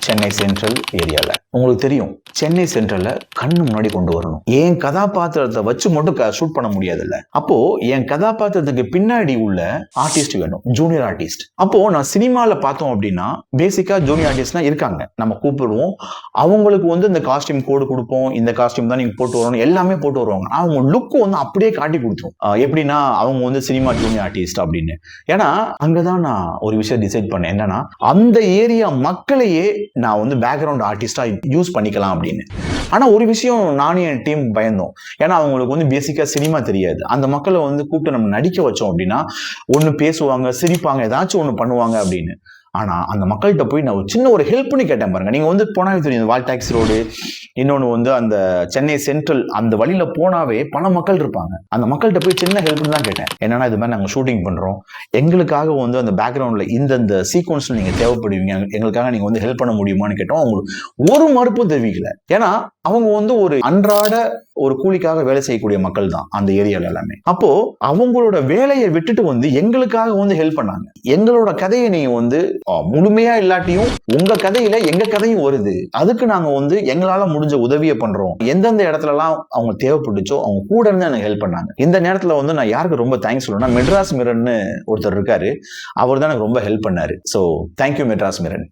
Chennai central ஏரியால. உங்களுக்கு தெரியும், சென்னை சென்ட்ரல்ல கண்ணு முன்னாடி கொண்டு வரணும். என் கதாபாத்திரத்தை வச்சு மட்டும் ஷூட் பண்ண முடியாதுல்ல. அப்போ என் கதாபாத்திரத்துக்கு பின்னாடி உள்ள ஆர்டிஸ்ட் வேணும், ஜூனியர் ஆர்டிஸ்ட். அப்போ நான் சினிமால பார்த்தோம் அப்படின்னா பேசிக்கா ஜூனியர் ஆர்டிஸ்ட்லாம் இருக்காங்க, நம்ம கூப்பிடுவோம். அவங்களுக்கு இந்த காஸ்டியூம் கோடு கொடுப்போம், இந்த காஸ்டியூம் தான் நீங்க போட்டு வரணும், எல்லாமே போட்டு வருவாங்க. அவங்க லுக் அப்படியே காட்டி கொடுத்துரும். எப்படின்னா அவங்க சினிமா ஜூனியர் ஆர்டிஸ்ட் அப்படின்னு. ஏன்னா அங்கதான் நான் ஒரு விஷயம் டிசைட் பண்ணேன், என்னன்னா அந்த ஏரியா மக்களையே நான் பேக்ரவுண்ட் ஆர்டிஸ்டா யூஸ் பண்ணிக்கலாம் அப்படின்னு. ஆனா ஒரு விஷயம் நானும் என் டீம் பயந்தோம். ஏன்னா அவங்களுக்கு பேசிக்கா சினிமா தெரியாது. அந்த மக்களை கூப்பிட்டு நம்ம நடிக்க வச்சோம் அப்படின்னா ஒண்ணு பேசுவாங்க, சிரிப்பாங்க, ஏதாச்சும் ஒண்ணு பண்ணுவாங்க அப்படின்னு. ஆனா அந்த மக்கள்கிட்ட போய் நான் சின்ன ஒரு ஹெல்ப் பண்ணி கேட்டேன் பாருங்க. நீங்க போனாவே தெரியும், வால் டாக்ஸி ரோடு, இன்னொன்னு அந்த சென்னை சென்ட்ரல், அந்த வழியில போனாவே பல மக்கள் இருப்பாங்க. அந்த மக்கள்கிட்ட போய் சின்ன ஹெல்ப் தான் கேட்டேன். என்னன்னா இது மாதிரி நாங்க ஷூட்டிங் பண்றோம், எங்களுக்காக அந்த பேக்ரவுண்ட்ல இந்த சீக்வன்ஸ்ல நீங்க தேவைப்படுவீங்க, எங்களுக்காக நீங்க ஹெல்ப் பண்ண முடியுமான்னு கேட்டோம். அவங்களுக்கு ஒரு மறுப்பும் தெரிவிக்கல. ஏன்னா அவங்க ஒரு அன்றாட ஒரு கூலிக்காக வேலை செய்யக்கூடிய மக்கள் தான் அந்த ஏரியால எல்லாமே. அப்போ அவங்களோட வேலையை விட்டுட்டு எங்களுக்காக ஹெல்ப் பண்ணாங்க. எங்களோட கதையை நீங்க முழுமையா இல்லாட்டியும் உங்க கதையில எங்க கதையும் வருது, அதுக்கு நாங்க எங்களால முடிஞ்ச உதவியை பண்றோம். எந்தெந்த இடத்துல எல்லாம் அவங்க தேவைப்பட்டுச்சோ அவங்க கூட இருந்து எனக்கு ஹெல்ப் பண்ணாங்க. இந்த நேரத்துல நான் யாருக்கு ரொம்ப தேங்க்ஸ் சொல்லணும்னா, மெட்ராஸ் மிரன்னு ஒருத்தர் இருக்காரு, அவர் தான் எனக்கு ரொம்ப ஹெல்ப் பண்ணாரு. So thank you Madras மிரன்.